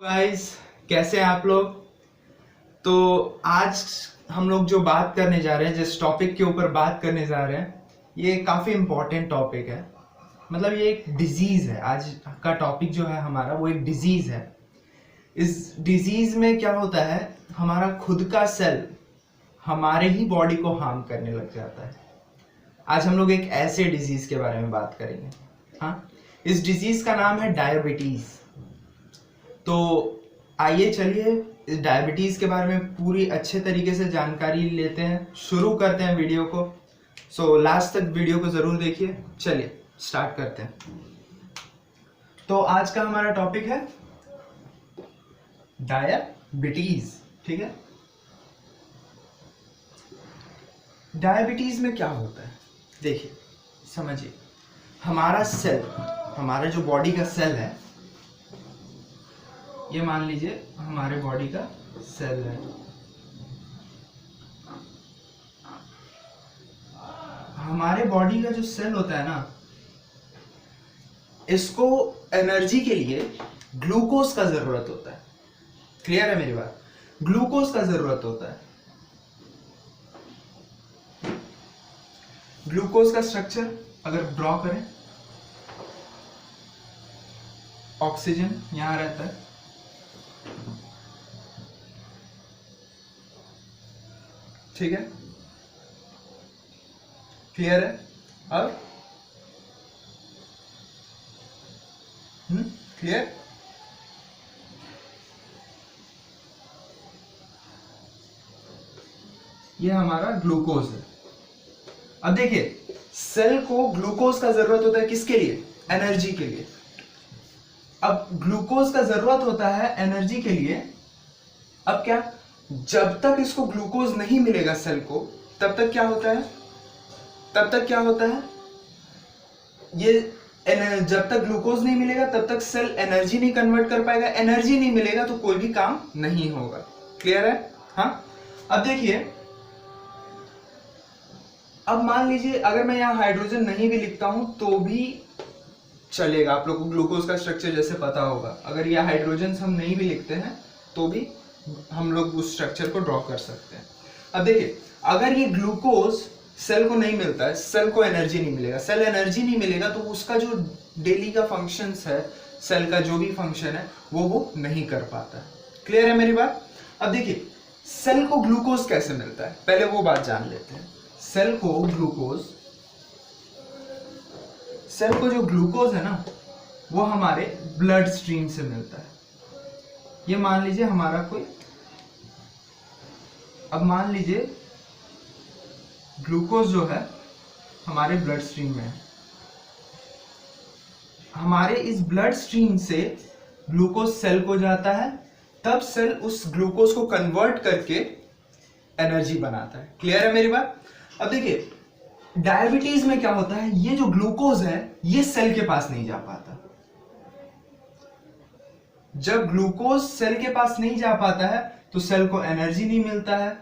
Guys, कैसे हैं आप लोग। तो आज हम लोग जो बात करने जा रहे हैं, जिस टॉपिक के ऊपर बात करने जा रहे हैं, ये काफ़ी इम्पोर्टेंट टॉपिक है। मतलब ये एक डिजीज़ है। आज का टॉपिक जो है हमारा, वो एक डिजीज़ है। इस डिजीज़ में क्या होता है, हमारा खुद का सेल हमारे ही बॉडी को हार्म करने लग जाता है। आज हम लोग एक ऐसे डिजीज़ के बारे में बात करेंगे। हाँ, इस डिजीज़ का नाम है डायबिटीज़। तो आइए चलिए इस डायबिटीज के बारे में पूरी अच्छे तरीके से जानकारी लेते हैं, शुरू करते हैं वीडियो को। सो लास्ट तक वीडियो को जरूर देखिए। चलिए स्टार्ट करते हैं। तो आज का हमारा टॉपिक है डायबिटीज। ठीक है, डायबिटीज में क्या होता है, देखिए समझिए। हमारा सेल, हमारा जो बॉडी का सेल है, ये मान लीजिए हमारे बॉडी का सेल है। हमारे बॉडी का जो सेल होता है ना, इसको एनर्जी के लिए ग्लूकोज का जरूरत होता है। क्लियर है मेरी बात? ग्लूकोज का जरूरत होता है। ग्लूकोज का स्ट्रक्चर अगर ड्रॉ करें, ऑक्सीजन यहां रहता है, ठीक है, क्लियर है? अब क्लियर? ये हमारा ग्लूकोज है। अब देखिए, सेल को ग्लूकोज का जरूरत होता है किसके लिए? एनर्जी के लिए। अब ग्लूकोज का जरूरत होता है एनर्जी के लिए। अब क्या, जब तक इसको ग्लूकोज नहीं मिलेगा सेल को, तब तक क्या होता है, ये जब तक ग्लूकोज नहीं मिलेगा तब तक सेल एनर्जी नहीं कन्वर्ट कर पाएगा। एनर्जी नहीं मिलेगा तो कोई भी काम नहीं होगा। क्लियर है? हाँ। अब देखिए, अब मान लीजिए अगर मैं यहां हाइड्रोजन नहीं भी लिखता हूं तो भी चलेगा। आप लोग को ग्लूकोज का स्ट्रक्चर जैसे पता होगा, अगर ये हाइड्रोजन हम नहीं भी लिखते हैं तो भी हम लोग उस स्ट्रक्चर को ड्रॉ कर सकते हैं। अब देखिए, अगर ये ग्लूकोज सेल को नहीं मिलता है, सेल को एनर्जी नहीं मिलेगा, सेल एनर्जी नहीं मिलेगा तो उसका जो डेली का फंक्शंस है, सेल का जो भी फंक्शन है वो नहीं कर पाता है। क्लियर है मेरी बात? अब देखिए, सेल को ग्लूकोज कैसे मिलता है, पहले वो बात जान लेते हैं। सेल को जो ग्लूकोज है ना, वो हमारे ब्लड स्ट्रीम से मिलता है। ये मान लीजिए हमारा कोई, अब मान लीजिए ग्लूकोज जो है हमारे ब्लड स्ट्रीम में है। हमारे इस ब्लड स्ट्रीम से ग्लूकोज सेल को जाता है, तब सेल उस ग्लूकोज को कन्वर्ट करके एनर्जी बनाता है। क्लियर है मेरी बात? अब देखिए, डायबिटीज में क्या होता है, ये जो ग्लूकोज है ये सेल के पास नहीं जा पाता। जब ग्लूकोज सेल के पास नहीं जा पाता है तो सेल को एनर्जी नहीं मिलता है।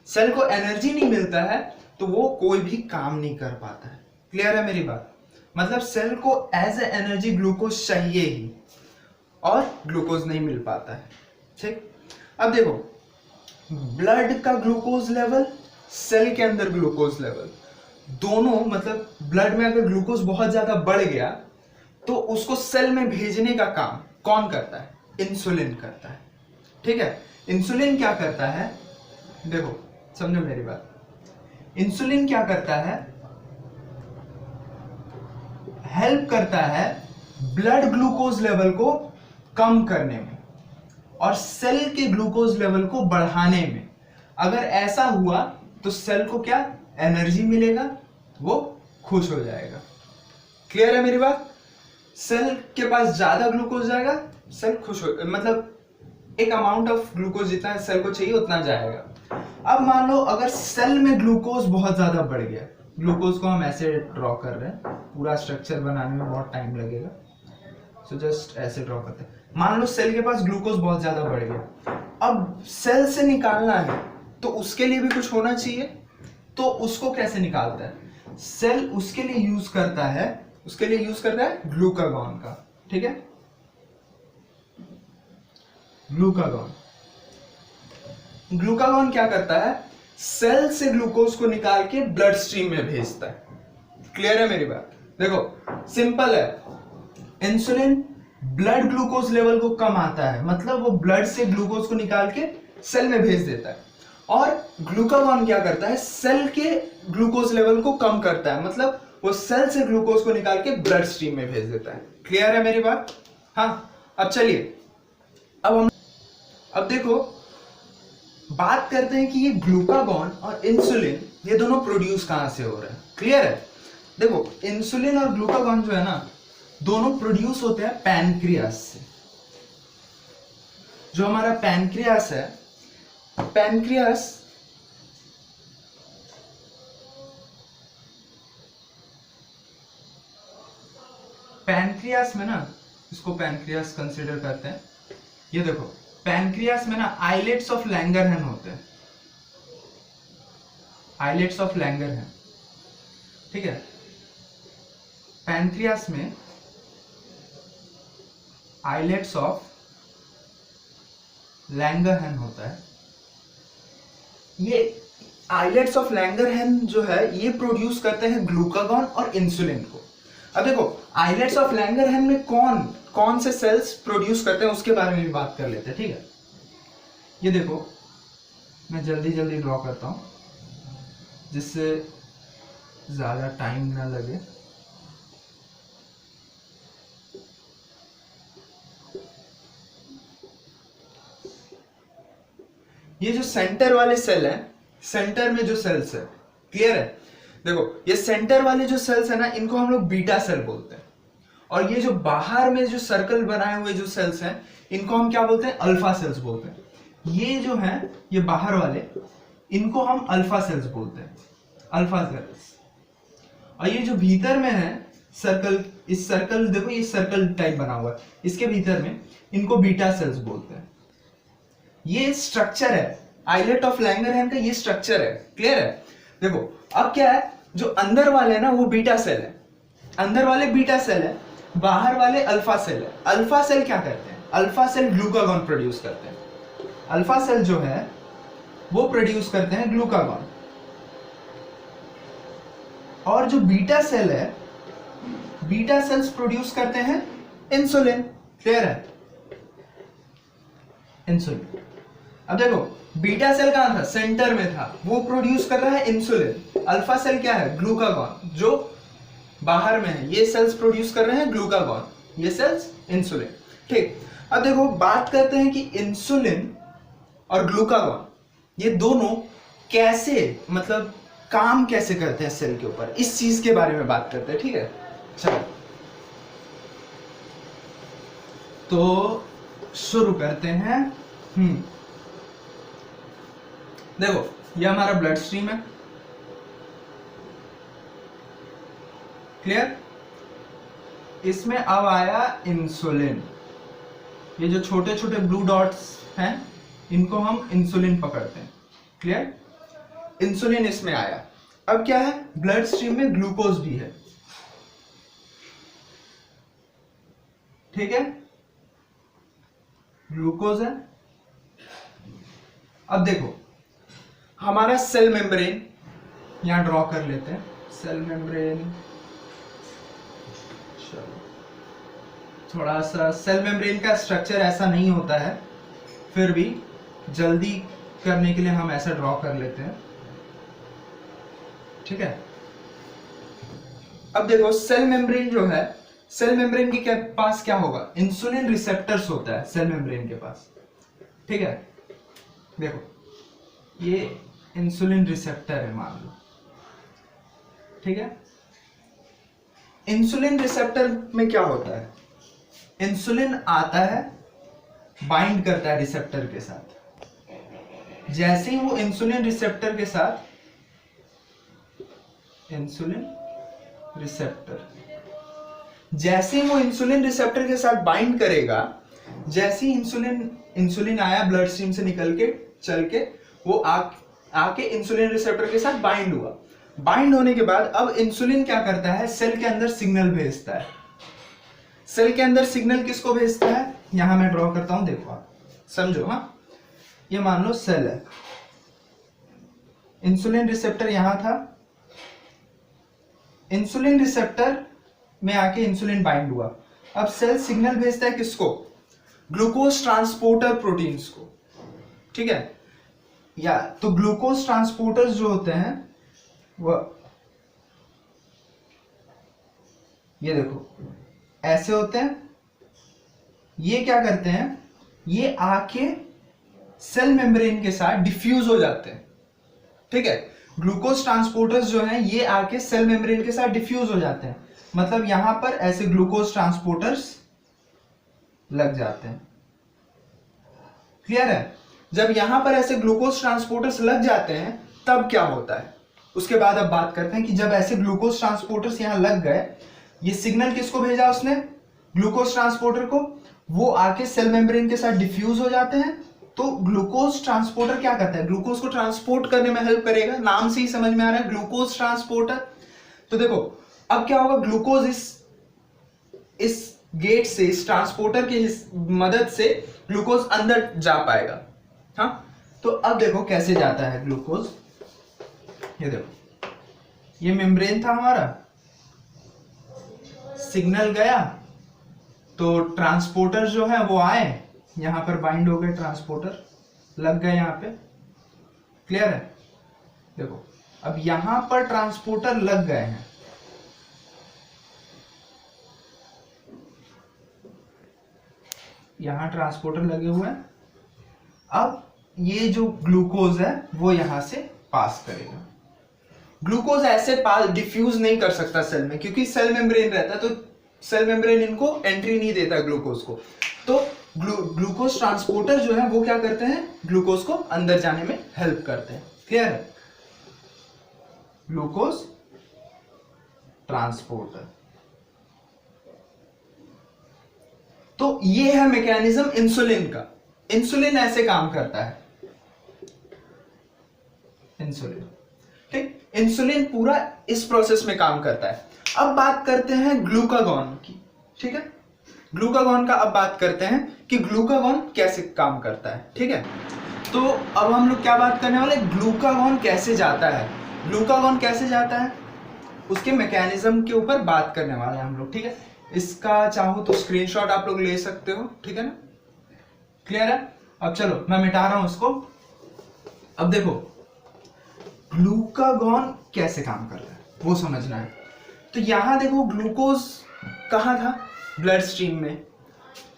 सेल को एनर्जी नहीं मिलता है तो वो कोई भी काम नहीं कर पाता है। क्लियर है मेरी बात? मतलब सेल को एज ए एनर्जी ग्लूकोज चाहिए ही, और ग्लूकोज नहीं मिल पाता है। ठीक, अब देखो, ब्लड का ग्लूकोज लेवल, सेल के अंदर ग्लूकोज लेवल, दोनों, मतलब ब्लड में अगर ग्लूकोज बहुत ज्यादा बढ़ गया तो उसको सेल में भेजने का काम कौन करता है? इंसुलिन करता है। ठीक है, इंसुलिन क्या करता है, देखो समझो मेरी बात। इंसुलिन क्या करता है, हेल्प करता है ब्लड ग्लूकोज लेवल को कम करने में और सेल के ग्लूकोज लेवल को बढ़ाने में। अगर ऐसा हुआ तो सेल को क्या एनर्जी मिलेगा, वो खुश हो जाएगा। क्लियर है मेरी बात? सेल के पास ज्यादा ग्लूकोज जाएगा, सेल खुश हो, मतलब एक अमाउंट ऑफ ग्लूकोज जितना सेल को चाहिए उतना जाएगा। अब मान लो अगर सेल में ग्लूकोज बहुत ज्यादा बढ़ गया, ग्लूकोज को हम ऐसे ड्रॉ कर रहे हैं, पूरा स्ट्रक्चर बनाने में बहुत टाइम लगेगा, सो जस्ट ऐसे ड्रॉ करते हैं। मान लो सेल के पास ग्लूकोज बहुत ज्यादा बढ़ गया, अब सेल से निकालना है तो उसके लिए भी कुछ होना चाहिए। तो उसको कैसे निकालता है? सेल उसके लिए यूज करता है ग्लूकागॉन का। ठीक है, ग्लूकागॉन क्या करता है? सेल से ग्लूकोज को निकाल के ब्लड स्ट्रीम में भेजता है। क्लियर है मेरी बात? देखो सिंपल है, इंसुलिन ब्लड ग्लूकोज लेवल को कम आता है, मतलब वो ब्लड से ग्लूकोज को निकाल के सेल में भेज देता है, और ग्लूकागॉन क्या करता है? सेल के ग्लूकोज लेवल को कम करता है, मतलब वो सेल से ग्लूकोज को निकाल के ब्लड स्ट्रीम में भेज देता है। क्लियर है मेरी बात? हाँ, अब चलिए अब देखो बात करते हैं कि ये ग्लूकागॉन और इंसुलिन ये दोनों प्रोड्यूस कहां से हो रहे हैं। क्लियर है? देखो इंसुलिन और ग्लूकागॉन जो है ना, दोनों प्रोड्यूस होते हैं पैनक्रियास से। जो हमारा पैनक्रियास है, पैनक्रियास में ना, इसको पैनक्रियास कंसीडर करते हैं। ये देखो पैनक्रियास में ना आइलेट्स ऑफ लैंगरहैन होते हैं, आइलेट्स ऑफ लैंगरहैन। ठीक है, पैनक्रियास में आइलेट्स ऑफ लैंगरहैन होता है। ये आइलेट्स ऑफ लैंगरहैन जो है ये प्रोड्यूस करते हैं ग्लूकागॉन और इंसुलिन को। अब देखो आइलेट्स ऑफ लैंगरहैन में कौन से सेल्स प्रोड्यूस करते हैं उसके बारे में भी बात कर लेते हैं। ठीक है, ये देखो मैं जल्दी ड्रॉ करता हूं जिससे ज्यादा टाइम ना लगे। ये जो सेंटर वाले सेल है, सेंटर में जो सेल्स है, क्लियर है? देखो ये सेंटर वाले जो सेल्स है ना, इनको हम लोग बीटा सेल बोलते हैं, और ये जो बाहर में जो सर्कल बनाए हुए जो सेल्स हैं, इनको हम क्या बोलते हैं? अल्फा सेल्स बोलते हैं। ये जो है ये बाहर वाले, इनको हम अल्फा सेल्स बोलते हैं, अल्फा सेल्स। और ये जो भीतर में है सर्कल, इस सर्कल देखो ये सर्कल टाइप बना हुआ है, इसके भीतर में इनको बीटा सेल्स बोलते हैं। ये स्ट्रक्चर है आइलेट ऑफ लैंगरहैन का, ये स्ट्रक्चर है। क्लियर है? देखो अब क्या है, जो अंदर वाले ना वो बीटा सेल है, अंदर वाले बीटा सेल है, बाहर वाले अल्फा सेल है। अल्फा सेल क्या करते हैं? अल्फा सेल ग्लूकागॉन प्रोड्यूस करते हैं। अल्फा सेल जो है वो प्रोड्यूस करते हैं ग्लूकागॉन, और जो बीटा सेल है, बीटा सेल्स प्रोड्यूस करते हैं इंसुलिन। क्लियर है? इंसुलिन। अब देखो बीटा सेल कहां था? सेंटर में था, वो प्रोड्यूस कर रहा है इंसुलिन। अल्फा सेल क्या है? ग्लूकागॉन, जो बाहर में है। ये सेल्स प्रोड्यूस कर रहे हैं ग्लूकागॉन, ये सेल्स इंसुलिन। ठीक, अब देखो बात करते हैं कि इंसुलिन और ग्लूकागॉन ये दोनों कैसे, मतलब काम कैसे करते हैं सेल के ऊपर, इस चीज के बारे में बात करते हैं। ठीक है, चलो तो शुरू करते हैं। देखो ये हमारा ब्लड स्ट्रीम है। क्लियर? इसमें अब आया इंसुलिन। ये जो छोटे छोटे ब्लू डॉट्स हैं इनको हम इंसुलिन पकड़ते हैं। क्लियर? इंसुलिन इसमें आया। अब क्या है? ब्लड स्ट्रीम में ग्लूकोज भी है। ठीक है, ग्लूकोज है। अब देखो हमारा सेल मेम्ब्रेन यहां ड्रॉ कर लेते हैं। सेल मेम्ब्रेन, चलो थोड़ा सा सेल मेम्ब्रेन का स्ट्रक्चर ऐसा नहीं होता है, फिर भी जल्दी करने के लिए हम ऐसा ड्रॉ कर लेते हैं। ठीक है, अब देखो सेल मेम्ब्रेन जो है, सेल मेम्ब्रेन के पास क्या होगा? इंसुलिन रिसेप्टर्स होता है सेल मेम्ब्रेन के पास। ठीक है, देखो ये इंसुलिन रिसेप्टर है मान लो। ठीक है, इंसुलिन रिसेप्टर में क्या होता है? इंसुलिन आता है, बाइंड करता है रिसेप्टर के साथ। जैसे ही वो इंसुलिन रिसेप्टर के साथ, इंसुलिन रिसेप्टर जैसे ही वो इंसुलिन रिसेप्टर के साथ बाइंड करेगा, जैसे ही इंसुलिन आया ब्लड स्ट्रीम से निकल के चल के वो आके इंसुलिन रिसेप्टर के साथ बाइंड हुआ। बाइंड होने के बाद अब इंसुलिन क्या करता है, सेल के अंदर सिग्नल भेजता है। सेल के अंदर सिग्नल किसको भेजता है, यहां मैं ड्रॉ करता हूं, देखो आप समझो। हाँ, ये मान लो सेल है, इंसुलिन रिसेप्टर यहां था, इंसुलिन रिसेप्टर में आके इंसुलिन बाइंड हुआ। अब सेल सिग्नल भेजता है किसको, ग्लूकोज ट्रांसपोर्टर प्रोटीन्स को, ठीक है। या तो ग्लूकोज ट्रांसपोर्टर्स जो होते हैं वो ये देखो ऐसे होते हैं। ये क्या करते हैं, ये आके सेल मेम्ब्रेन के साथ डिफ्यूज हो जाते हैं, ठीक है। ग्लूकोज ट्रांसपोर्टर्स जो हैं ये आके सेल मेम्ब्रेन के साथ डिफ्यूज हो जाते हैं, मतलब यहां पर ऐसे ग्लूकोज ट्रांसपोर्टर्स लग जाते हैं। क्लियर है। जब यहां पर ऐसे ग्लूकोज ट्रांसपोर्टर्स लग जाते हैं तब क्या होता है, उसके बाद अब बात करते हैं कि जब ऐसे ग्लूकोज ट्रांसपोर्टर्स यहां लग गए, ये सिग्नल किसको भेजा उसने, ग्लूकोज ट्रांसपोर्टर को, वो आके सेल मेम्ब्रेन के साथ डिफ्यूज हो जाते हैं। तो ग्लूकोज ट्रांसपोर्टर क्या करता है, ग्लूकोज को ट्रांसपोर्ट करने में हेल्प करेगा, नाम से ही समझ में आ रहा है ग्लूकोज ट्रांसपोर्टर। तो देखो अब क्या होगा, ग्लूकोज इस गेट से, इस ट्रांसपोर्टर की मदद से ग्लूकोज अंदर जा पाएगा। हाँ, तो अब देखो कैसे जाता है ग्लूकोज। ये देखो, ये मेम्ब्रेन था हमारा, सिग्नल गया तो ट्रांसपोर्टर जो है वो आए, यहां पर बाइंड हो गए, ट्रांसपोर्टर लग गए यहां पे। क्लियर है। देखो अब यहां पर ट्रांसपोर्टर लग गए हैं, यहां ट्रांसपोर्टर लगे हुए हैं। अब ये जो ग्लूकोज है वो यहां से पास करेगा। ग्लूकोज ऐसे पास डिफ्यूज नहीं कर सकता सेल में, क्योंकि सेल मेम्ब्रेन रहता है, तो सेल मेम्ब्रेन इनको एंट्री नहीं देता ग्लूकोज को। तो ग्लूकोज ट्रांसपोर्टर जो है वो क्या करते हैं, ग्लूकोज को अंदर जाने में हेल्प करते हैं। क्लियर है। ग्लूकोज ट्रांसपोर्टर, तो ये है मैकेनिज्म इंसुलिन का। इंसुलिन ऐसे काम करता है, इंसुलिन, ठीक। इंसुलिन पूरा इस प्रोसेस में काम करता है। अब बात करते हैं ग्लूकागॉन की, ठीक है। ग्लूकागॉन का अब बात करते हैं कि ग्लूकागॉन कैसे काम करता है, ठीक है। तो अब हम लोग क्या बात करने वाले, ग्लूकागॉन कैसे जाता है, ग्लूकागॉन कैसे जाता है उसके मैकेनिज्म के ऊपर बात करने वाले हैं हम लोग, ठीक है। इसका चाहो तो स्क्रीनशॉट आप लोग ले सकते हो, ठीक है ना। क्लियर है। अब चलो मैं मिटा रहा हूं इसको। अब देखो ग्लूकागॉन कैसे काम कर रहा है वो समझना है। तो यहां देखो ग्लूकोज कहां था, ब्लड स्ट्रीम में,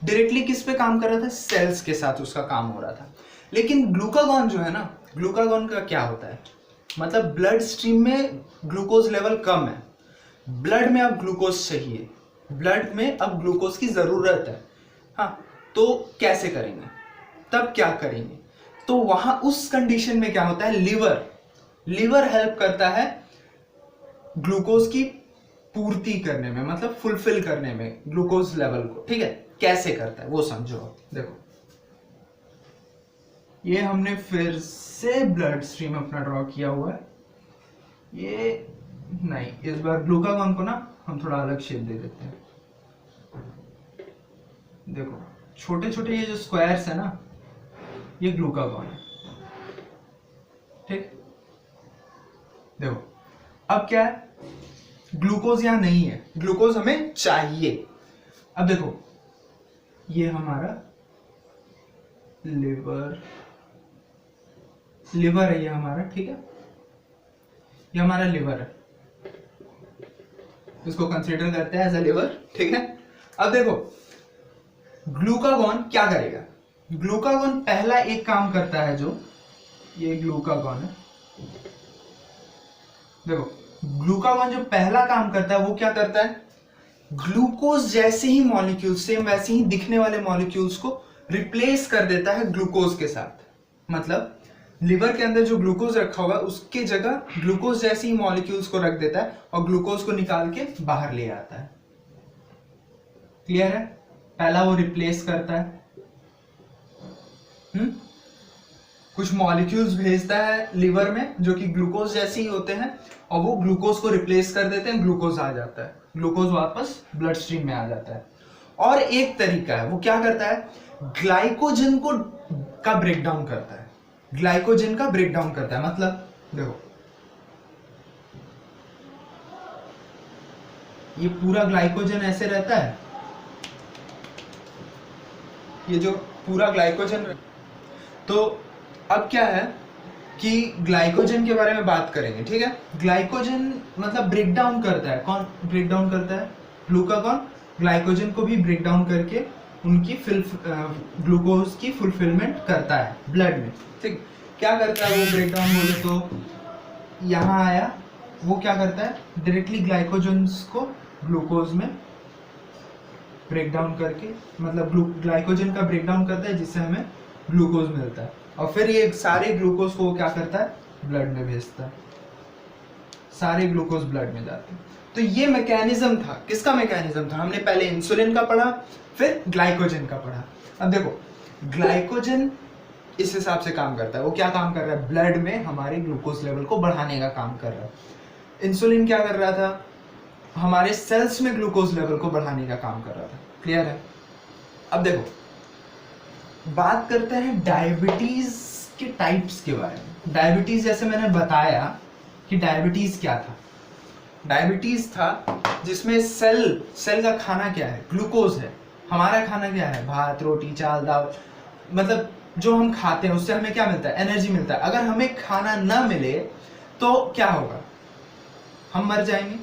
डायरेक्टली किस पे काम कर रहा था, सेल्स के साथ उसका काम हो रहा था। लेकिन ग्लूकागॉन जो है ना, ग्लूकागॉन का क्या होता है, मतलब ब्लड स्ट्रीम में ग्लूकोज लेवल कम है, ब्लड में अब ग्लूकोज चाहिए, ब्लड में अब ग्लूकोज की जरूरत है। हाँ, तो कैसे करेंगे, तब क्या करेंगे, तो वहां उस कंडीशन में क्या होता है, लिवर हेल्प करता है ग्लूकोज की पूर्ति करने में, मतलब फुलफिल करने में ग्लूकोज लेवल को, ठीक है। कैसे करता है वो समझो। देखो ये हमने फिर से ब्लड स्ट्रीम अपना ड्रॉ किया हुआ है, ये नहीं, इस बार ग्लूकागॉन को ना हम थोड़ा अलग शेप दे देते हैं। देखो छोटे छोटे ये जो स्क्वायर्स है ना, ये ग्लूकागॉन है, ठीक। देखो अब क्या है, ग्लूकोज यहां नहीं है, ग्लूकोज हमें चाहिए। अब देखो ये हमारा लिवर है, ये हमारा, ठीक है, ये हमारा लिवर है, इसको कंसीडर करते हैं एज अ लिवर, ठीक है। अब देखो ग्लूकागॉन क्या करेगा, ग्लूकागॉन पहला एक काम करता है, जो ये ग्लूकागॉन है, देखो ग्लूकागॉन जो पहला काम करता है वो क्या करता है, ग्लूकोज जैसे ही मॉलिक्यूल्स, सेम वैसे ही दिखने वाले मॉलिक्यूल्स को रिप्लेस कर देता है ग्लूकोज के साथ। मतलब लिवर के अंदर जो ग्लूकोज रखा हुआ है उसके जगह ग्लूकोज जैसे ही मॉलिक्यूल्स को रख देता है और ग्लूकोज को निकाल के बाहर ले आता है। क्लियर है। पहला वो रिप्लेस करता है। कुछ मॉलिक्यूल्स भेजता है लिवर में जो कि ग्लूकोज जैसे ही होते हैं, और वो ग्लूकोज को रिप्लेस कर देते हैं, ग्लूकोज आ जाता है, ग्लूकोज वापस ब्लड स्ट्रीम में आ जाता है। और एक तरीका है, वो क्या करता है, ग्लाइकोजन को का ब्रेक डाउन करता है, ग्लाइकोजन का ब्रेक डाउन करता है। मतलब देखो ये पूरा ग्लाइकोजन ऐसे रहता है, ये जो पूरा ग्लाइकोजन, तो अब क्या है कि ग्लाइकोजन के बारे में बात करेंगे, ठीक है। ग्लाइकोजन मतलब ब्रेक डाउन करता है, कौन ब्रेक डाउन करता है, ग्लूकागॉन ग्लाइकोजन को भी ब्रेक डाउन करके उनकी ग्लूकोज की फुलफिलमेंट करता है ब्लड में, ठीक। क्या करता है वो ब्रेक डाउन, बोले तो यहाँ आया, वो क्या करता है डायरेक्टली ग्लाइकोजन्स को ग्लूकोज में ब्रेक डाउन करके, मतलब ग्लाइकोजन का ब्रेक डाउन करता है जिससे हमें ग्लूकोज मिलता है, और फिर ये सारे ग्लूकोज को क्या करता है ब्लड में भेजता है, सारे ग्लूकोज ब्लड में जाते हैं। तो ये मैकेनिज्म था, किसका मैकेनिज्म था, हमने पहले इंसुलिन का पढ़ा, फिर ग्लाइकोजन का पढ़ा। अब देखो ग्लाइकोजन इस हिसाब से काम करता है, वो क्या काम कर रहा है, ब्लड में हमारे ग्लूकोज लेवल को बढ़ाने का काम कर रहा है। इंसुलिन क्या कर रहा था, हमारे सेल्स में ग्लूकोज लेवल को बढ़ाने का काम कर रहा था। क्लियर है। अब देखो बात करते हैं डायबिटीज के टाइप्स के बारे में। डायबिटीज जैसे मैंने बताया कि डायबिटीज क्या था, डायबिटीज था जिसमें सेल का खाना क्या है, ग्लूकोज है। हमारा खाना क्या है, भात रोटी चावल दाल, मतलब जो हम खाते हैं उससे हमें क्या मिलता है, एनर्जी मिलता है। अगर हमें खाना ना मिले तो क्या होगा, हम मर जाएंगे,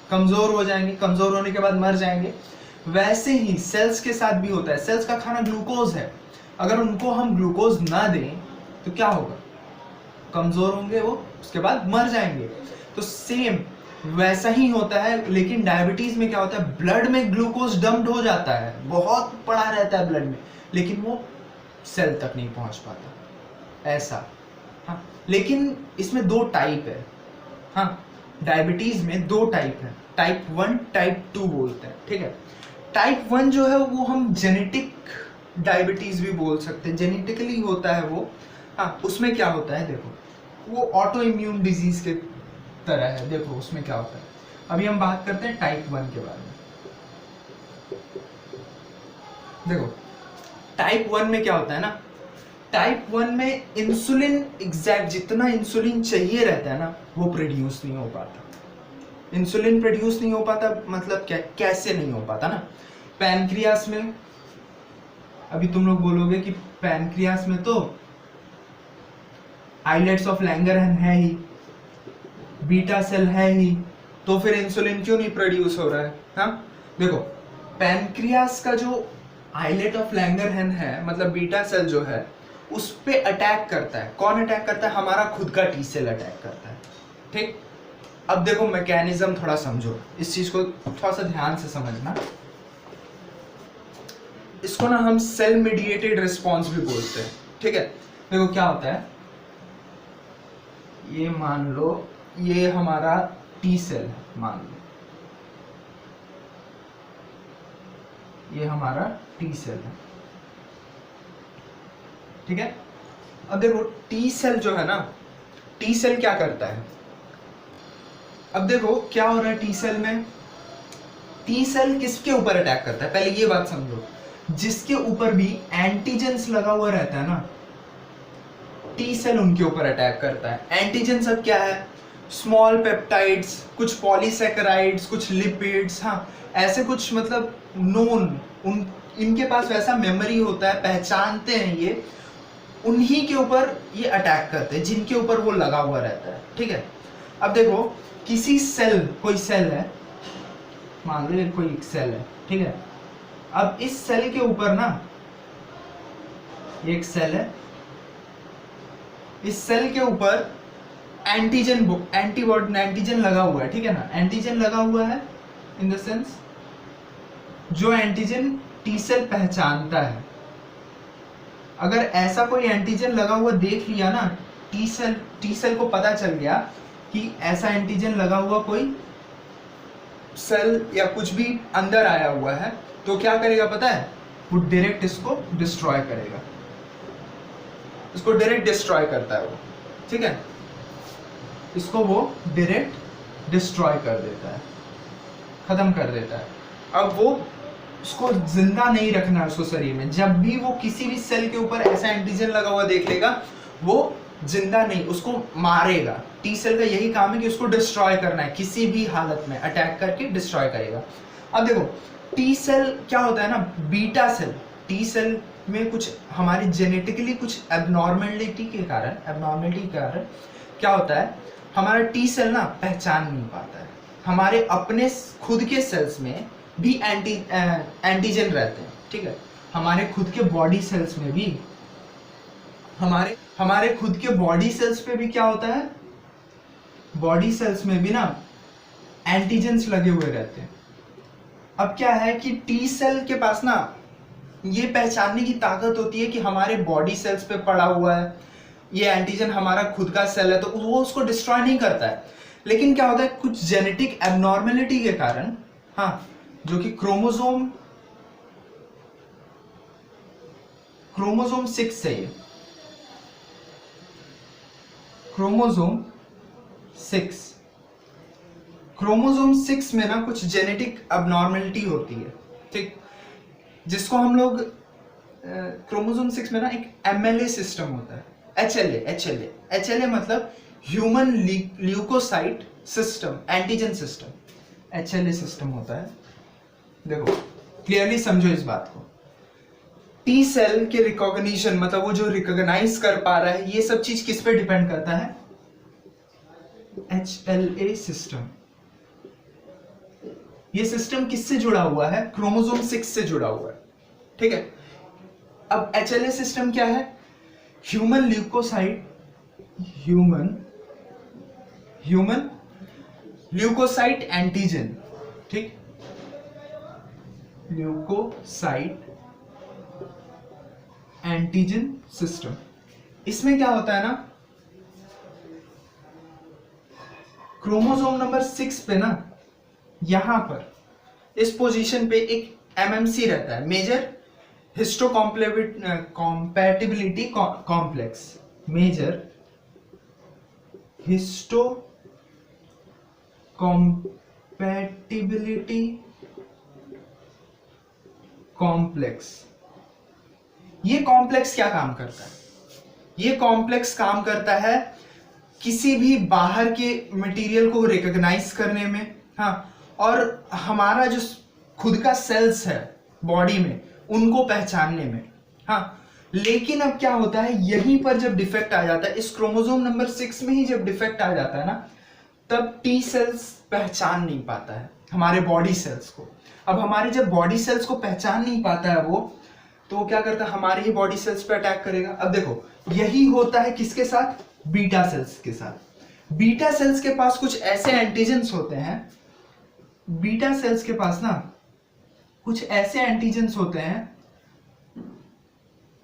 कमजोर हो जाएंगे, कमजोर होने के बाद मर जाएंगे। वैसे ही सेल्स के साथ भी होता है, सेल्स का खाना ग्लूकोज है, अगर उनको हम ग्लूकोज ना दें तो क्या होगा, कमजोर होंगे वो, उसके बाद मर जाएंगे। तो सेम वैसा ही होता है, लेकिन डायबिटीज में क्या होता है, ब्लड में ग्लूकोज डंप्ड हो जाता है, बहुत पड़ा रहता है ब्लड में, लेकिन वो सेल तक नहीं पहुंच पाता, ऐसा। हाँ, लेकिन इसमें दो टाइप है। हाँ, डायबिटीज में दो टाइप है, टाइप 1 टाइप 2 बोलते हैं, ठीक है। टाइप 1 जो है वो हम जेनेटिक डायबिटीज भी बोल सकते हैं, जेनेटिकली होता है वो। हाँ, उसमें क्या होता है, देखो वो ऑटो इम्यून डिजीज के तरह है। देखो उसमें क्या होता है, अभी हम बात करते हैं टाइप 1 के बारे में। देखो टाइप 1 में क्या होता है ना, टाइप 1 में इंसुलिन एग्जैक्ट जितना इंसुलिन चाहिए रहता है ना, वो प्रोड्यूस नहीं हो पाता। इंसुलिन प्रोड्यूस नहीं हो पाता मतलब क्या, कैसे नहीं हो पाता ना, पैनक्रियास में, अभी तुम लोग बोलोगे कि पैनक्रियास में तो आइलेट्स ऑफ लैंगरहैंस है ही, बीटा सेल है ही, तो फिर इंसुलिन क्यों नहीं प्रोड्यूस हो रहा है। हाँ देखो पैनक्रियास का जो आइलेट ऑफ लैंगरहैंस है, मतलब बीटा सेल जो है, उस पे अटैक करता है। कौन अटैक करता है, हमारा खुद का टी सेल अटैक करता है, ठीक। अब देखो मैकेनिज्म थोड़ा समझो, इस चीज को थोड़ा सा ध्यान से समझना। इसको ना हम सेल मीडिएटेड रिस्पॉन्स भी बोलते हैं, ठीक है। देखो क्या होता है, ये मान लो ये हमारा टी सेल है, मान लो ये हमारा टी सेल है, ठीक है। अब देखो टी सेल जो है ना, टी सेल क्या करता है, अब देखो क्या हो रहा है टी सेल में, टी सेल किसके ऊपर अटैक करता है, पहले ये बात समझो, जिसके ऊपर भी एंटीजेंस लगा हुआ रहता है ना, टी सेल उनके ऊपर अटैक करता है। एंटीजन सब क्या है, स्मॉल पेप्टाइड्स, कुछ पॉलीसेकेराइड्स, कुछ लिपिड्स, हाँ ऐसे कुछ, मतलब नोन, उन इनके पास वैसा मेमोरी होता है, पहचानते हैं ये, उन्हीं के ऊपर ये अटैक करते हैं जिनके ऊपर वो लगा हुआ रहता है, ठीक है। अब देखो किसी सेल, कोई सेल है, मान लो कोई एक सेल है, ठीक है। अब इस सेल के ऊपर ना, एक सेल है, इस सेल के ऊपर एंटीजन लगा हुआ है, ठीक है ना। एंटीजन लगा हुआ है इन द सेंस जो एंटीजन टी सेल पहचानता है। अगर ऐसा कोई एंटीजन लगा हुआ देख लिया ना, टी सेल को पता चल गया कि ऐसा एंटीजन लगा हुआ कोई सेल या कुछ भी अंदर आया हुआ है, तो क्या करेगा पता है, वो डायरेक्ट इसको डिस्ट्रॉय करेगा। इसको डायरेक्ट डिस्ट्रॉय करता है वो, ठीक है, इसको वो डायरेक्ट डिस्ट्रॉय कर देता है, खत्म कर देता है। अब वो उसको जिंदा नहीं रखना है उसको शरीर में, जब भी वो किसी भी सेल के ऊपर ऐसा एंटीजन लगा हुआ देख लेगा वो जिंदा नहीं, उसको मारेगा। टी सेल का यही काम है कि उसको डिस्ट्रॉय करना है, किसी भी हालत में अटैक करके डिस्ट्रॉय करेगा। अब देखो टी सेल क्या होता है ना, बीटा सेल, टी सेल में कुछ हमारी जेनेटिकली कुछ एबनॉर्मेलिटी के कारण क्या होता है, हमारा टी सेल ना पहचान नहीं पाता है। हमारे अपने खुद के सेल्स में भी एंटीजन रहते हैं, ठीक है, हमारे खुद के बॉडी सेल्स में भी, हमारे खुद के बॉडी सेल्स पे भी क्या होता है, बॉडी सेल्स में भी ना एंटीजेंस लगे हुए रहते हैं। अब क्या है कि टी सेल के पास ना ये पहचानने की ताकत होती है कि हमारे बॉडी सेल्स पे पड़ा हुआ है ये एंटीजन, हमारा खुद का सेल है, तो वो उसको डिस्ट्रॉय नहीं करता है। लेकिन क्या होता है, कुछ जेनेटिक एबनॉर्मेलिटी के कारण, हाँ, जो कि क्रोमोसोम 6 से, ये क्रोमोसोम 6 में ना कुछ जेनेटिक एबनॉर्मेलिटी होती है, ठीक, जिसको हम लोग क्रोमोसोम 6 में ना एक MLA सिस्टम होता है, HLA मतलब human leukocyte system, antigen system, HLA system होता है। देखो क्लियरली समझो इस बात को, टी सेल के रिकॉग्निशन मतलब वो जो रिकॉग्नाइज कर पा रहा है, ये सब चीज किस पे डिपेंड करता है, HLA सिस्टम। ये सिस्टम किससे जुड़ा हुआ है, क्रोमोसोम 6 से जुड़ा हुआ है, ठीक है। अब HLA सिस्टम क्या है, ह्यूमन ल्यूकोसाइट एंटीजन, ठीक, ल्यूकोसाइट एंटीजन सिस्टम। इसमें क्या होता है ना, क्रोमोसोम नंबर 6 पे ना, यहां पर इस पोजीशन पे एक MMC रहता है, मेजर हिस्टोकॉम्पैटिबिलिटी कॉम्प्लेक्स, मेजर हिस्टोकॉम्पैटिबिलिटी कॉम्प्लेक्स। ये कॉम्प्लेक्स क्या काम करता है, ये कॉम्प्लेक्स काम करता है किसी भी बाहर के मटेरियल को रिकॉग्नाइज करने में, हाँ, और हमारा जो खुद का सेल्स है बॉडी में उनको पहचानने में, हाँ। लेकिन अब क्या होता है, यहीं पर जब डिफेक्ट आ जाता है, इस क्रोमोसोम नंबर 6 में ही जब डिफेक्ट आ जाता है ना, तब टी सेल्स पहचान नहीं पाता है हमारे बॉडी सेल्स को। अब हमारे जब बॉडी सेल्स को पहचान नहीं पाता है वो, तो क्या करता है, हमारे ही बॉडी सेल्स पे अटैक करेगा। अब देखो यही होता है किसके साथ, बीटा सेल्स के साथ। बीटा सेल्स के पास कुछ ऐसे एंटीजेंस होते हैं, बीटा सेल्स के पास ना कुछ ऐसे एंटीजेंस होते हैं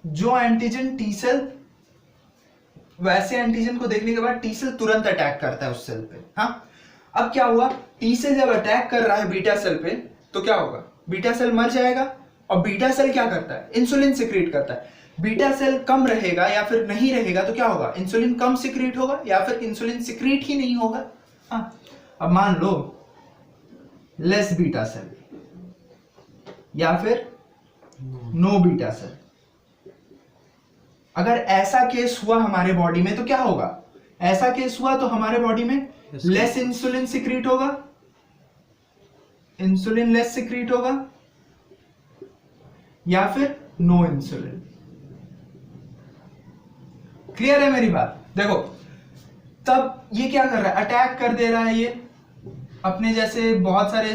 जो एंटीजन टी सेल, वैसे एंटीजन को देखने के बाद टी सेल तुरंत अटैक करता है उस सेल पे, हाँ। अब क्या हुआ, टी सेल जब अटैक कर रहा है बीटा सेल पे, तो क्या होगा, बीटा सेल मर जाएगा। और बीटा सेल क्या करता है, इंसुलिन सिक्रीट करता है। बीटा सेल कम रहेगा या फिर नहीं रहेगा तो क्या होगा, इंसुलिन कम सिक्रीट होगा या फिर इंसुलिन सिक्रीट ही नहीं होगा, हाँ। अब मान लो लेस बीटा सेल या फिर नो बीटा सेल, अगर ऐसा केस हुआ हमारे बॉडी में तो क्या होगा, ऐसा केस हुआ तो हमारे बॉडी में लेस इंसुलिन सिक्रीट होगा, इंसुलिन लेस सिक्रीट होगा, या फिर नो इंसुलिन। क्लियर है मेरी बात, देखो तब ये क्या कर रहा है, अटैक कर दे रहा है, ये अपने जैसे बहुत सारे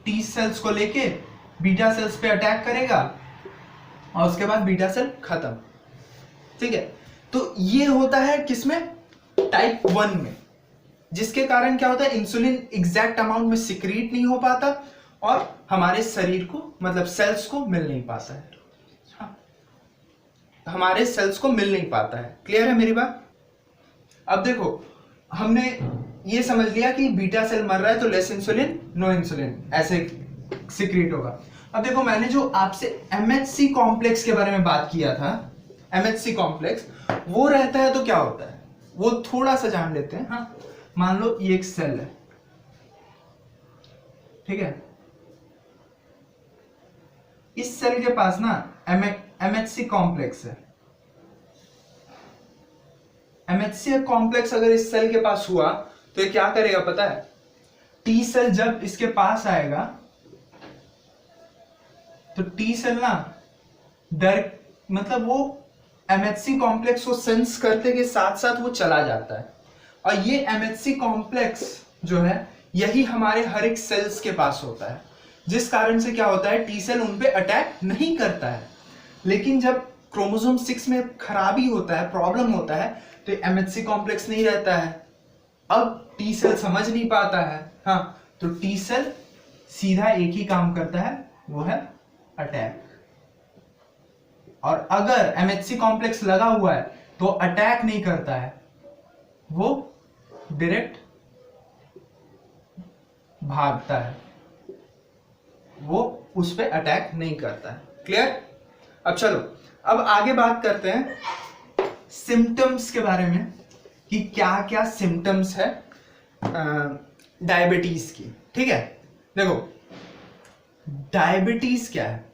टी सेल्स को लेके बीटा सेल्स पे अटैक करेगा और उसके बाद बीटा सेल खत्म, ठीक है। तो ये होता है किसमें, टाइप 1 में, जिसके कारण क्या होता है, इंसुलिन एग्जैक्ट अमाउंट में सिक्रीट नहीं हो पाता और हमारे शरीर को मतलब सेल्स को मिल नहीं पाता है, हाँ, हमारे सेल्स को मिल नहीं पाता है। क्लियर है मेरी बात। अब देखो हमने ये समझ लिया कि बीटा सेल मर रहा है तो लेस इंसुलिन नो इंसुलिन ऐसे सिक्रीट होगा। अब देखो मैंने जो आपसे MHC कॉम्प्लेक्स के बारे में बात किया था, MHC कॉम्प्लेक्स, वो रहता है तो क्या होता है वो थोड़ा सा जान लेते हैं। हाँ, मान लो ये एक सेल है, ठीक है, इस सेल के पास ना MHC कॉम्प्लेक्स है। MHC कॉम्प्लेक्स अगर इस सेल के पास हुआ तो ये क्या करेगा पता है, टी सेल जब इसके पास आएगा तो टी सेल ना मतलब वो MHC कॉम्प्लेक्स को सेंस करते के साथ साथ वो चला जाता है। और ये MHC कॉम्प्लेक्स जो है यही हमारे हर एक सेल्स के पास होता है, जिस कारण से क्या होता है, टी सेल उन पे अटैक नहीं करता है। लेकिन जब क्रोमोसोम 6 में खराबी होता है, प्रॉब्लम होता है, तो MHC कॉम्प्लेक्स नहीं रहता है। अब टी सेल समझ नहीं पाता है, हाँ, तो टी सेल सीधा एक ही काम करता है, वो है अटैक। और अगर MHC कॉम्प्लेक्स लगा हुआ है तो अटैक नहीं करता है, वो डायरेक्ट भागता है, वो उस पे अटैक नहीं करता है। क्लियर? अब चलो, अब आगे बात करते हैं सिम्टम्स के बारे में कि क्या क्या सिम्टम्स है डायबिटीज की। ठीक है, देखो डायबिटीज क्या है,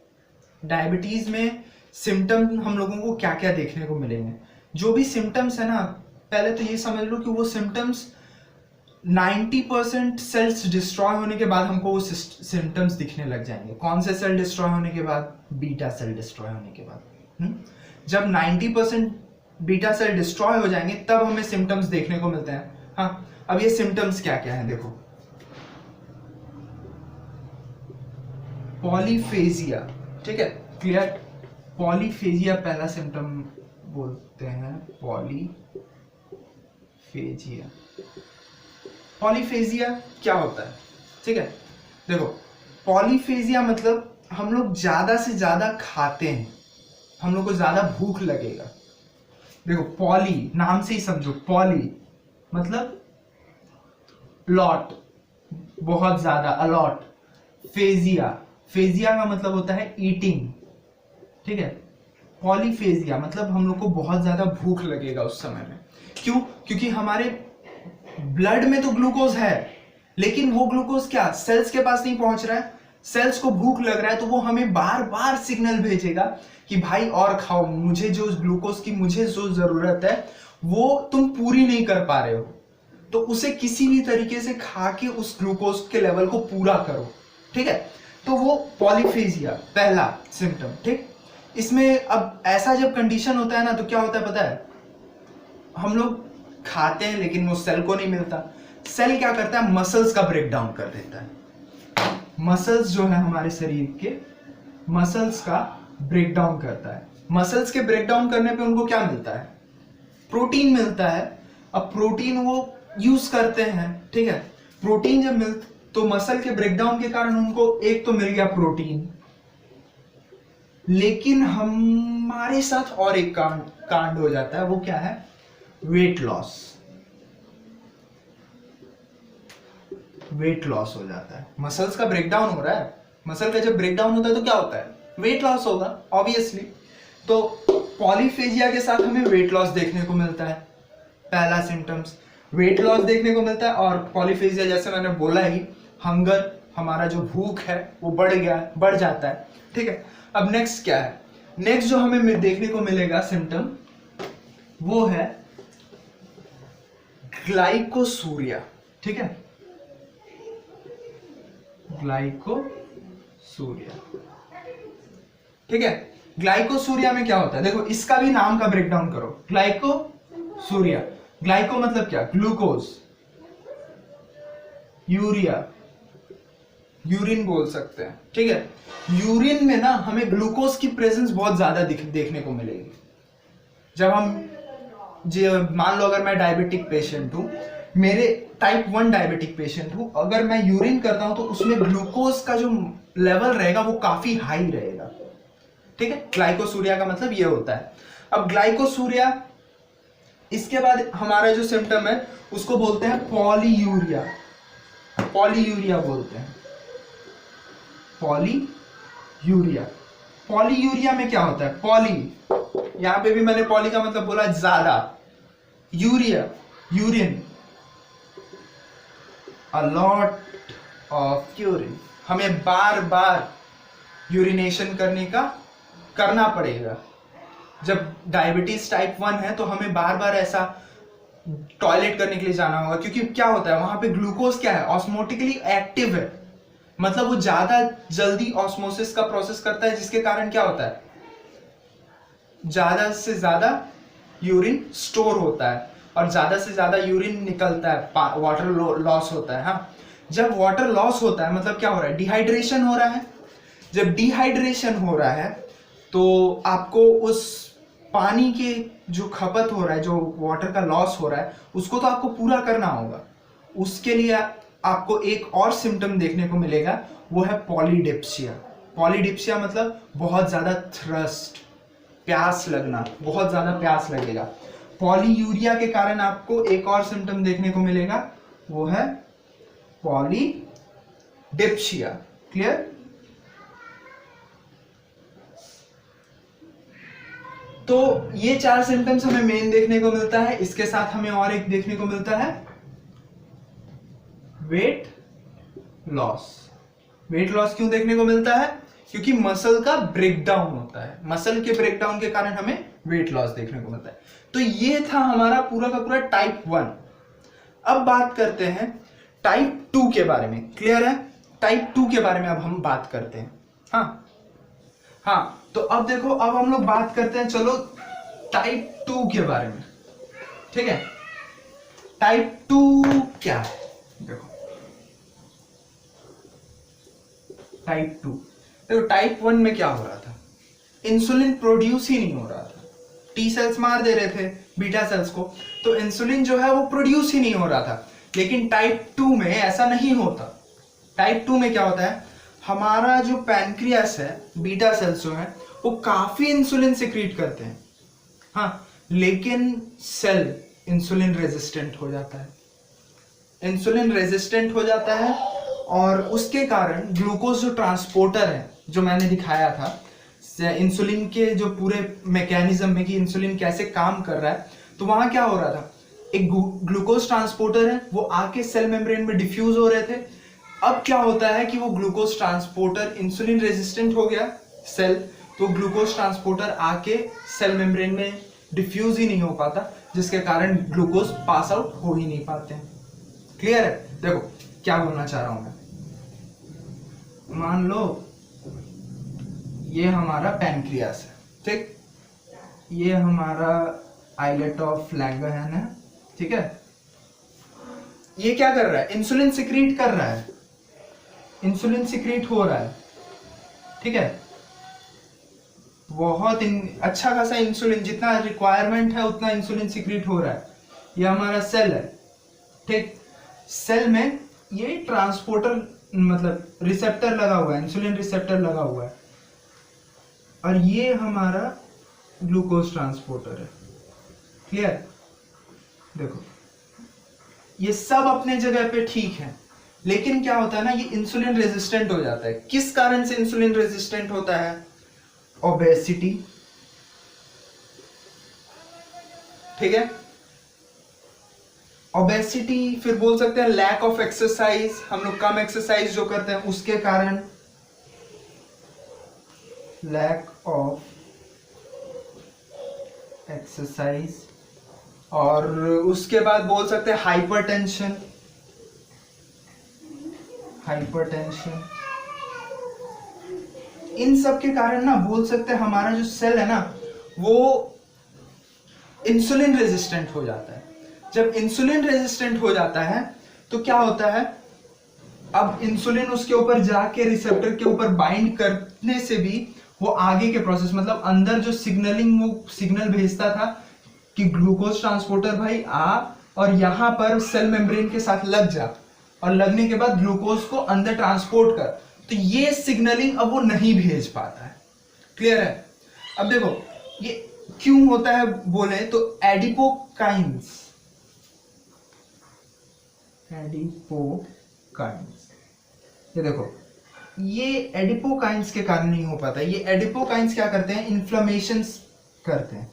डायबिटीज में सिम्टम हम लोगों को क्या क्या देखने को मिलेंगे। जो भी सिम्टम्स है ना, पहले तो ये समझ लो कि वो सिम्टम्स 90% सेल्स डिस्ट्रॉय होने के बाद हमको वो सिम्टम्स दिखने लग जाएंगे। कौन से सेल डिस्ट्रॉय होने के बाद? बीटा सेल डिस्ट्रॉय होने के बाद। जब 90% बीटा सेल डिस्ट्रॉय हो जाएंगे तब हमें सिम्टम्स देखने को मिलते हैं। हाँ, अब ये सिम्टम्स क्या क्या है देखो, पॉलीफेजिया, ठीक है, क्लियर, पॉलीफेजिया पहला सिम्टम बोलते हैं, पॉलीफेजिया। पॉलीफेजिया क्या होता है? ठीक है, देखो पॉलीफेजिया मतलब हम लोग ज्यादा से ज्यादा खाते हैं, हम लोग को ज्यादा भूख लगेगा। देखो पॉली नाम से ही समझो, पॉली मतलब लॉट, बहुत ज्यादा, अलॉट। फेजिया, फेजिया का मतलब होता है ईटिंग, ठीक है। पॉलीफेजिया मतलब हम लोग को बहुत ज्यादा भूख लगेगा उस समय में। क्यों? क्योंकि हमारे ब्लड में तो ग्लूकोज है, लेकिन वो ग्लूकोज क्या सेल्स के पास नहीं पहुंच रहा है। सेल्स को भूख लग रहा है तो वो हमें बार बार सिग्नल भेजेगा कि भाई और खाओ, मुझे जो ग्लूकोज की मुझे जो जरूरत है वो तुम पूरी नहीं कर पा रहे हो, तो उसे किसी भी तरीके से खा के उस ग्लूकोज के लेवल को पूरा करो। ठीक है, तो वो पॉलीफेजिया पहला सिम्टम। ठीक, इसमें अब ऐसा जब कंडीशन होता है ना तो क्या होता है पता है, हम लोग खाते हैं लेकिन वो सेल को नहीं मिलता। सेल क्या करता है, मसल्स का ब्रेक डाउन कर देता है। मसल्स जो है हमारे शरीर के, मसल्स का ब्रेक डाउन करता है। मसल्स के ब्रेक डाउन करने पे उनको क्या मिलता है, प्रोटीन मिलता है। अब प्रोटीन वो यूज करते हैं, ठीक है, प्रोटीन जब मिल तो मसल के ब्रेकडाउन के कारण उनको एक तो मिल गया प्रोटीन, लेकिन हमारे साथ और एक कांड हो जाता है, वो क्या है, वेट लॉस। वेट लॉस हो जाता है, मसल्स का ब्रेकडाउन हो रहा है। मसल का जब ब्रेकडाउन होता है तो क्या होता है, वेट लॉस होगा ऑब्वियसली। तो पॉलीफेजिया के साथ हमें वेट लॉस देखने को मिलता है, पहला सिम्टम्स वेट लॉस देखने को मिलता है। और पॉलीफेजिया जैसे मैंने बोला ही, हंगर, हमारा जो भूख है वो बढ़ जाता है। ठीक है, अब नेक्स्ट क्या है, नेक्स्ट जो हमें देखने को मिलेगा सिम्टम वो है ग्लाइकोसूरिया। ठीक है, ग्लाइकोसूरिया, ठीक है। ग्लाइकोसूरिया में क्या होता है, देखो इसका भी नाम का ब्रेकडाउन करो, ग्लाइकोसूरिया। ग्लाइको मतलब क्या, ग्लूकोज, यूरिया, यूरिन बोल सकते हैं। ठीक है, यूरिन में ना हमें ग्लूकोज की प्रेजेंस बहुत ज्यादा देखने को मिलेगी। जब हम मान लो अगर मैं डायबिटिक पेशेंट हूं, मेरे टाइप 1 डायबिटिक पेशेंट हूं, अगर मैं यूरिन करता हूं तो उसमें ग्लूकोज का जो लेवल रहेगा वो काफी हाई रहेगा। ठीक है, ग्लाइकोसूरिया का मतलब ये होता है। अब ग्लाइकोसूरिया, इसके बाद हमारा जो सिम्टम है उसको बोलते हैं पॉलीयूरिया। पॉलीयूरिया बोलते हैं, पॉलीयूरिया। पॉलीयूरिया में क्या होता है, पॉली, यहां पे भी मैंने पॉली का मतलब बोला ज्यादा, urea urine, a lot of urine, हमें बार बार यूरिनेशन करना पड़ेगा। जब डायबिटीज टाइप 1 है तो हमें बार बार ऐसा टॉयलेट करने के लिए जाना होगा, क्योंकि क्या होता है वहां पे ग्लूकोज क्या है, ऑस्मोटिकली एक्टिव है, मतलब वो ज्यादा जल्दी ऑस्मोसिस का प्रोसेस करता है, जिसके कारण क्या होता है, ज्यादा से ज्यादा यूरिन स्टोर होता है और ज्यादा से ज्यादा यूरिन निकलता है, वाटर लॉस होता है। हाँ, जब वाटर लॉस होता है मतलब क्या हो रहा है, डिहाइड्रेशन हो रहा है। जब डिहाइड्रेशन हो रहा है तो आपको उस पानी के जो खपत हो रहा है, जो वाटर का लॉस हो रहा है, उसको तो आपको पूरा करना होगा। उसके लिए आपको एक और सिम्टम देखने को मिलेगा, वो है पॉलीडिप्सिया। पॉलीडिप्सिया मतलब बहुत ज्यादा थ्रस्ट, प्यास लगना, बहुत ज्यादा प्यास लगेगा। पॉलीयूरिया के कारण आपको एक और सिम्टम देखने को मिलेगा, वो है पॉलीडिप्सिया। क्लियर? तो ये 4 सिम्टम्स हमें मेन देखने को मिलता है। इसके साथ हमें और एक देखने को मिलता है वेट लॉस। वेट लॉस क्यों देखने को मिलता है? क्योंकि मसल का ब्रेकडाउन होता है, मसल के ब्रेकडाउन के कारण हमें वेट लॉस देखने को मिलता है। तो ये था हमारा पूरा का पूरा टाइप 1। अब बात करते हैं टाइप 2 के बारे में। क्लियर है? टाइप 2 के बारे में अब हम बात करते हैं। हाँ, तो अब देखो, अब हम लोग बात करते हैं, चलो टाइप 2 के बारे में। ठीक है, टाइप 2 क्या है? देखो टाइप 2, देखो टाइप 1 में क्या हो रहा था, इंसुलिन प्रोड्यूस ही नहीं हो रहा था, टी सेल्स मार दे रहे थे बीटा सेल्स को, तो इंसुलिन जो है वो प्रोड्यूस ही नहीं हो रहा था। लेकिन टाइप 2 में ऐसा नहीं होता। टाइप 2 में क्या होता है, हमारा जो पैनक्रियास है, बीटा सेल्स जो है वो काफी इंसुलिन सिक्रीट करते हैं। हाँ, लेकिन सेल इंसुलिन रेजिस्टेंट हो जाता है, इंसुलिन रेजिस्टेंट हो जाता है, और उसके कारण ग्लूकोज जो ट्रांसपोर्टर है, जो मैंने दिखाया था इंसुलिन के जो पूरे मैकेनिज्म में कि इंसुलिन कैसे काम कर रहा है, तो वहां क्या हो रहा था, एक ग्लूकोज ट्रांसपोर्टर है, वो आके सेल मेम्ब्रेन में डिफ्यूज हो रहे थे। अब क्या होता है कि वो ग्लूकोज ट्रांसपोर्टर इंसुलिन रेजिस्टेंट हो गया सेल, तो ग्लूकोज ट्रांसपोर्टर आके सेल मेम्ब्रेन में डिफ्यूज ही नहीं हो पाता, जिसके कारण ग्लूकोज पास आउट हो ही नहीं पाते हैं। क्लियर है? देखो क्या बोलना चाह रहा हूं मैं, मान लो ये हमारा पैनक्रियास है, ठीक, ये हमारा आइलेट ऑफ लैंगरहैन है, ठीक है, ये क्या कर रहा है, इंसुलिन सिक्रीट कर रहा है, इंसुलिन सिक्रीट हो रहा है, ठीक है, बहुत अच्छा खासा इंसुलिन, जितना रिक्वायरमेंट है उतना इंसुलिन सिक्रीट हो रहा है। ये हमारा सेल है, ठीक, सेल में ये ट्रांसपोर्टर मतलब रिसेप्टर लगा हुआ है, इंसुलिन रिसेप्टर लगा हुआ है, और ये हमारा ग्लूकोज ट्रांसपोर्टर है। क्लियर? देखो ये सब अपने जगह पे ठीक है, लेकिन क्या होता है ना, ये इंसुलिन रेजिस्टेंट हो जाता है। किस कारण से इंसुलिन रेजिस्टेंट होता है? ओबेसिटी, ठीक है, ओबेसिटी, फिर बोल सकते हैं लैक ऑफ एक्सरसाइज, हम लोग कम एक्सरसाइज जो करते हैं उसके कारण, लैक ऑफ एक्सरसाइज, और उसके बाद बोल सकते हैं हाइपरटेंशन, हाइपरटेंशन, इन सब के कारण ना बोल सकते हैं हमारा जो सेल है ना वो इंसुलिन रेजिस्टेंट हो जाता है। जब इंसुलिन रेजिस्टेंट हो जाता है तो क्या होता है, अब इंसुलिन उसके ऊपर जाके रिसेप्टर के ऊपर बाइंड करने से भी वो आगे के प्रोसेस, मतलब अंदर जो सिग्नलिंग, वो सिग्नल भेजता था कि ग्लूकोज ट्रांसपोर्टर भाई आ और यहां पर सेल मेम्ब्रेन के साथ लग जा, और लगने के बाद ग्लूकोज को अंदर ट्रांसपोर्ट कर, तो ये सिग्नलिंग अब वो नहीं भेज पाता है। क्लियर है? अब देखो ये क्यों होता है बोले तो एडिपोकाइंस, एडिपोकाइंस, ये देखो ये एडिपोकाइंस के कारण नहीं हो पाता। ये एडिपोकाइंस क्या करते हैं, इन्फ्लेमेशंस करते हैं,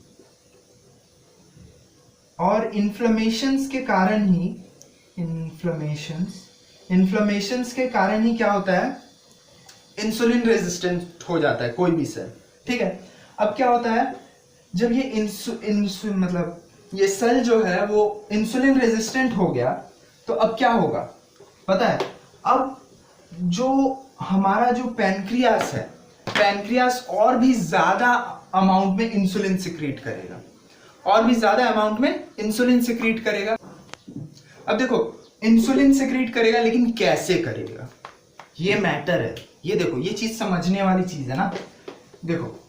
और इन्फ्लेमेशंस के कारण ही इन्फ्लेमेशंस के कारण ही क्या होता है, इंसुलिन रेजिस्टेंट हो जाता है कोई भी सेल। ठीक है, अब क्या होता है, जब ये मतलब ये सेल जो है वो इंसुलिन रेजिस्टेंट हो गया, तो अब क्या होगा पता है, अब जो हमारा जो पैनक्रियास है, पैनक्रियास और भी ज्यादा अमाउंट में इंसुलिन सिक्रीट करेगा, और भी ज्यादा अमाउंट में इंसुलिन सिक्रीट करेगा। अब देखो इंसुलिन सिक्रीट करेगा, लेकिन कैसे करेगा, ये मैटर है। ये देखो, ये चीज समझने वाली चीज है ना। देखो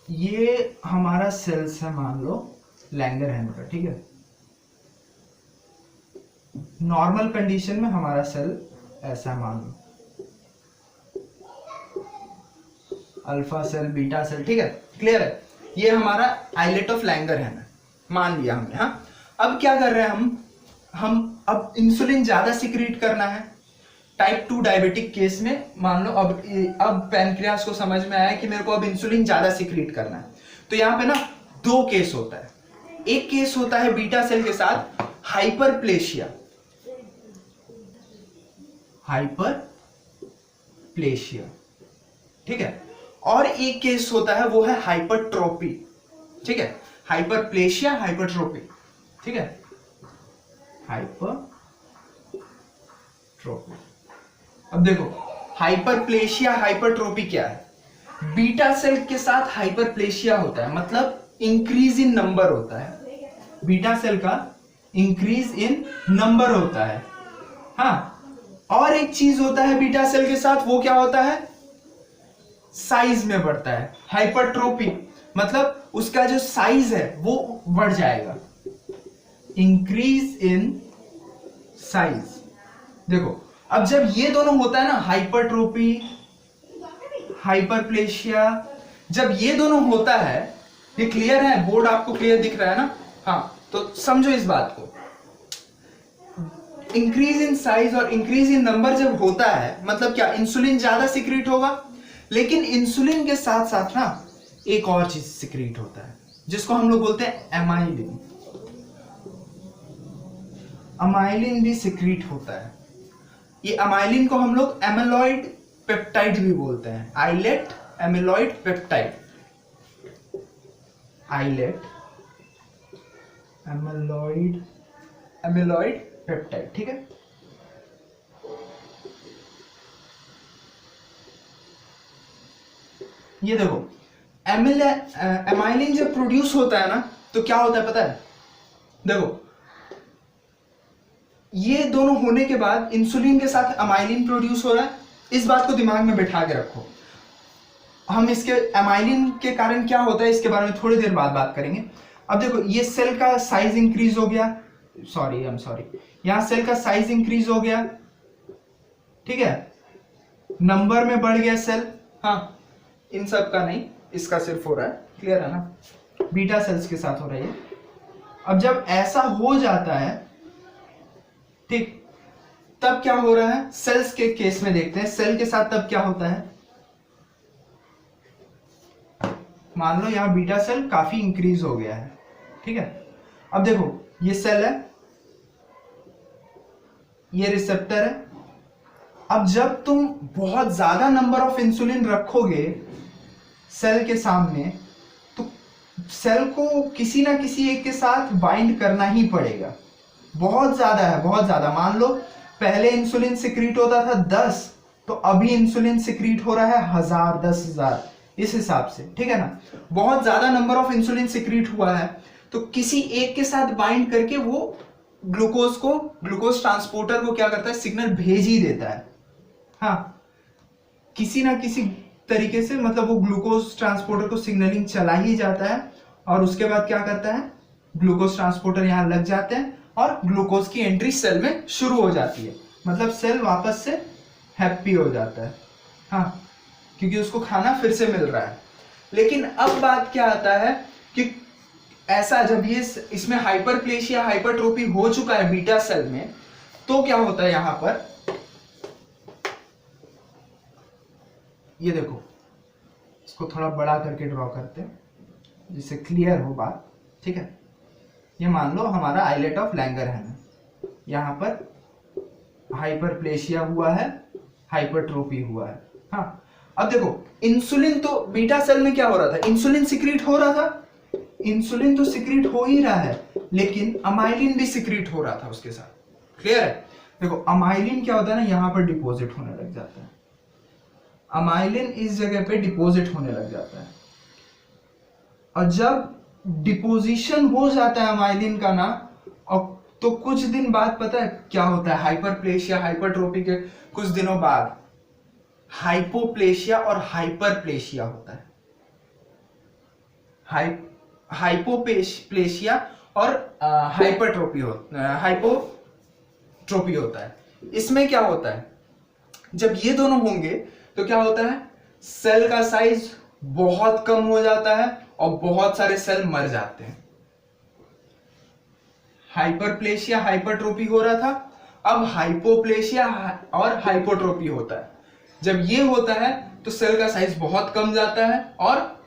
ये हमारा सेल्स है, मान लो लैंगरहैंस का, ठीक है। नॉर्मल कंडीशन में हमारा सेल ऐसा मान लो, अल्फा सेल, बीटा सेल, ठीक है, क्लियर है। ये हमारा आइलेट ऑफ लैंगरहैंस है, मान लिया हमने। हाँ, अब क्या कर रहे हैं हम अब इंसुलिन ज्यादा सिक्रीट करना है। टाइप 2 डायबिटिक केस में मान लो अब पैनक्रियास को समझ में आया कि मेरे को अब इंसुलिन ज्यादा सिक्रीट करना है। तो यहाँ पे ना दो केस होता है। एक केस होता है बीटा सेल के साथ हाइपरप्लेशिया, ठीक है, और एक केस होता है वो है हाइपरट्रोपी, ठीक है, हाइपरप्लेशिया, हाइपरट्रोपी, ठीक है, हाइपरट्रोपी। अब देखो हाइपरप्लेशिया, हाइपरट्रोपी क्या है, बीटा सेल के साथ हाइपरप्लेशिया होता है, मतलब इंक्रीज इन नंबर होता है, बीटा सेल का इंक्रीज इन नंबर होता है। हाँ, और एक चीज होता है बीटा सेल के साथ, वो क्या होता है, साइज में बढ़ता है, हाइपरट्रोपी, मतलब उसका जो साइज है वो बढ़ जाएगा, इंक्रीज इन साइज। देखो अब जब ये दोनों होता है ना, हाइपरट्रोपी, हाइपरप्लेशिया, जब ये दोनों होता है, ये क्लियर है, बोर्ड आपको क्लियर दिख रहा है ना। हाँ, तो समझो इस बात को, इंक्रीज इन साइज और इंक्रीज इन नंबर जब होता है, मतलब क्या, इंसुलिन ज्यादा सिक्रीट होगा, लेकिन इंसुलिन के साथ साथ ना एक और चीज सिक्रीट होता है जिसको हम लोग बोलते हैं एमाइलिन। अमाइलिन भी सिक्रीट होता है। ये अमाइलिन को हम लोग एमिलॉइड पेप्टाइड भी बोलते हैं, islet amyloid peptide, islet amyloid peptide, ठीक है। ये देखो एमाइलिन जब प्रोड्यूस होता है ना, तो क्या होता है पता है, देखो ये दोनों होने के बाद इंसुलिन के साथ अमाइलिन प्रोड्यूस हो रहा है। इस बात को दिमाग में बैठा के रखो। हम इसके अमाइलिन के कारण क्या होता है इसके बारे में थोड़ी देर बाद बात करेंगे। अब देखो ये सेल का साइज इंक्रीज हो गया, यहां सेल का साइज इंक्रीज हो गया, ठीक है, नंबर में बढ़ गया सेल। हाँ, इन सब का नहीं, इसका सिर्फ हो रहा है, क्लियर है ना, बीटा सेल्स के साथ हो रहा है। अब जब ऐसा हो जाता है, ठीक, तब क्या हो रहा है, सेल्स के केस में देखते हैं, सेल के साथ तब क्या होता है, मान लो यहां बीटा सेल काफी इंक्रीज हो गया है, ठीक है। अब देखो ये सेल है, ये रिसेप्टर है। अब जब तुम बहुत ज्यादा नंबर ऑफ इंसुलिन रखोगे सेल के सामने, तो सेल को किसी ना किसी एक के साथ बाइंड करना ही पड़ेगा। बहुत ज्यादा है, बहुत ज्यादा, मान लो पहले इंसुलिन सिक्रीट होता था 10, तो अभी इंसुलिन सिक्रीट हो रहा है 1000, 10,000, इस हिसाब से, ठीक है ना। बहुत ज्यादा नंबर ऑफ इंसुलिन सिक्रीट हुआ है, तो किसी एक के साथ बाइंड करके वो ग्लूकोज ट्रांसपोर्टर को क्या करता है, सिग्नल भेज ही देता है। हाँ, किसी ना किसी तरीके से, मतलब वो ग्लूकोज ट्रांसपोर्टर को सिग्नलिंग चला ही जाता है, और उसके बाद क्या करता है, ग्लूकोज ट्रांसपोर्टर यहां लग जाते हैं और ग्लूकोज की एंट्री सेल में शुरू हो जाती है, मतलब सेल वापस से हैप्पी हो जाता है। हाँ, क्योंकि उसको खाना फिर से मिल रहा है। लेकिन अब बात क्या आता है कि ऐसा जब ये इसमें हाइपरप्लेशिया, हाइपरट्रोफी हो चुका है बीटा सेल में, तो क्या होता है, यहां पर ये देखो, इसको थोड़ा बड़ा करके ड्रॉ करते हैं जिससे क्लियर हो बात, ठीक है। ये मान लो हमारा आइलेट ऑफ लैंगरहैंस, यहाँ पर हाइपरप्लेशिया हुआ है, हाइपरट्रोफी हुआ है। हाँ, अब देखो इंसुलिन तो बीटा सेल में क्या हो रहा था, इंसुलिन सिक्रीट हो रहा था, इंसुलिन तो सिक्रीट हो ही रहा है, लेकिन अमाइलिन भी सिक्रीट हो रहा था उसके साथ। क्लियर है? देखो अमाइलिन क्या होता है ना, यहां पर डिपॉजिट होने लग जाता है, अमाइलिन इस जगह पे डिपॉजिट होने लग जाता है, और जब डिपोजिशन हो जाता है अमाइलिन का ना, और तो कुछ दिन बाद पता है क्या होता है, हाइपरप्लेशिया हाइपरट्रोफी के कुछ दिनों बाद हाइपोप्लेशिया और हाइपरप्लेशिया होता है। हाइपोप्लेशिया और हाइपरट्रोफी हाइपोट्रोफी होता है। इसमें क्या होता है, जब ये दोनों होंगे तो क्या होता है, सेल का साइज बहुत कम हो जाता है और बहुत सारे सेल मर जाते हैं। हाइपरप्लेशिया हाइपरट्रोफी हो रहा था, अब हाइपोप्लेशिया और हाइपोट्रोफी होता है। जब ये होता है तो सेल का साइज बहुत कम जाता है और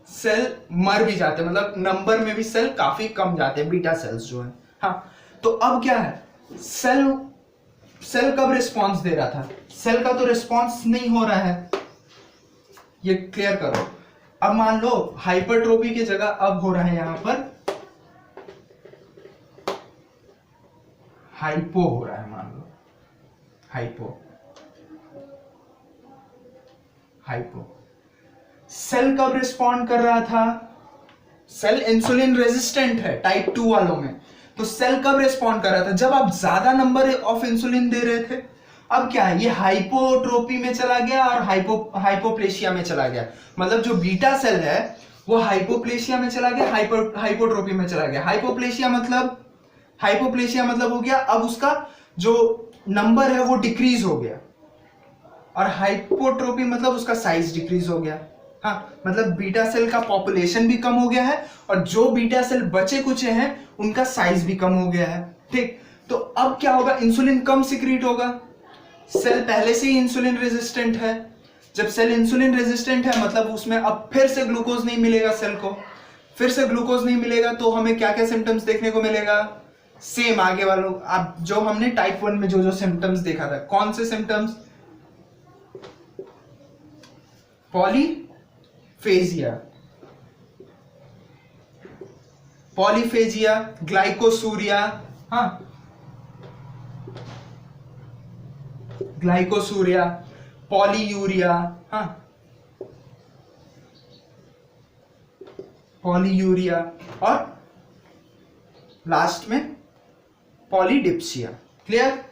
सेल मर भी जाते हैं, मतलब नंबर में भी सेल काफी कम जाते हैं, बीटा सेल्स जो है। हाँ, तो अब क्या है, सेल कब रिस्पॉन्स दे रहा था, सेल का तो रिस्पॉन्स नहीं हो रहा है, ये क्लियर करो। अब मान लो हाइपरट्रोफी की जगह अब हो रहा है यहां पर हाइपो हो रहा है, मान लो हाइपो। सेल कब रिस्पॉन्ड कर रहा था, सेल इंसुलिन रेजिस्टेंट है टाइप 2 वालों में, तो सेल कब रिस्पॉन्ड कर रहा था, जब आप ज्यादा नंबर ऑफ इंसुलिन दे रहे थे। अब क्या है, ये हाइपोट्रोफी में चला गया और हाइपोप्लेशिया में चला गया, मतलब जो बीटा सेल है वो हाइपोप्लेशिया में चला गया, हाइपोट्रोफी में चला गया। हाइपोप्लेशिया मतलब हो गया, अब उसका जो नंबर है वो डिक्रीज हो गया, और हाइपोट्रोफी मतलब उसका साइज डिक्रीज हो गया। हाँ, मतलब बीटा सेल का पॉपुलेशन भी कम हो गया है, और जो बीटा सेल बचे कुचे हैं उनका साइज भी कम हो गया है। ठीक, तो अब क्या होगा, इंसुलिन कम सिक्रीट होगा, सेल पहले से ही इंसुलिन रेजिस्टेंट है, जब सेल इंसुलिन रेजिस्टेंट है मतलब उसमें अब फिर से ग्लूकोज नहीं मिलेगा, सेल को फिर से ग्लूकोज नहीं मिलेगा, तो हमें क्या क्या सिम्टम्स देखने को मिलेगा, सेम आगे वालों आप जो हमने टाइप 1 में जो सिम्टम्स देखा था, कौन से सिम्टम्स, पॉलीफेजिया, ग्लाइकोसूरिया, हाँ ग्लाइकोसूरिया, पॉलीयूरिया, हाँ पॉलीयूरिया, और लास्ट में पॉलीडिप्सिया। क्लियर?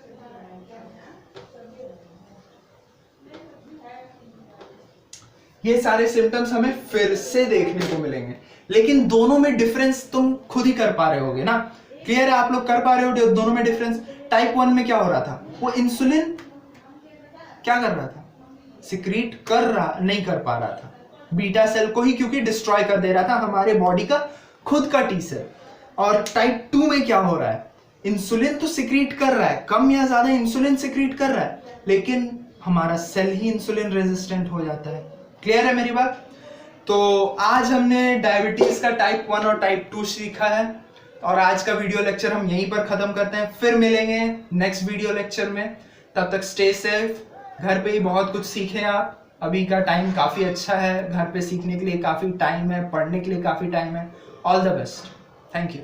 ये सारे सिम्टम्स हमें फिर से देखने को मिलेंगे, लेकिन दोनों में डिफरेंस तुम खुद ही कर पा रहे होगे ना। क्लियर है? आप लोग कर पा रहे हो दोनों में डिफरेंस। टाइप 1 में क्या हो रहा था, वो इंसुलिन क्या कर रहा था, सिक्रीट नहीं कर पा रहा था बीटा सेल को ही, क्योंकि डिस्ट्रॉय कर दे रहा था हमारे बॉडी का खुद का टी सेल। और टाइप 2 में क्या हो रहा है, इंसुलिन तो सिक्रीट कर रहा है, कम या ज्यादा इंसुलिन सिक्रीट कर रहा है, लेकिन हमारा सेल ही इंसुलिन रेजिस्टेंट हो जाता है। क्लियर है मेरी बात? तो आज हमने डायबिटीज का टाइप 1 और टाइप 2 सीखा है, और आज का वीडियो लेक्चर हम यहीं पर खत्म करते हैं। फिर मिलेंगे नेक्स्ट वीडियो लेक्चर में, तब तक स्टे सेफ, घर पे ही बहुत कुछ सीखें आप। अभी का टाइम काफी अच्छा है, घर पे सीखने के लिए काफी टाइम है, पढ़ने के लिए काफी टाइम है। All the best, thank you.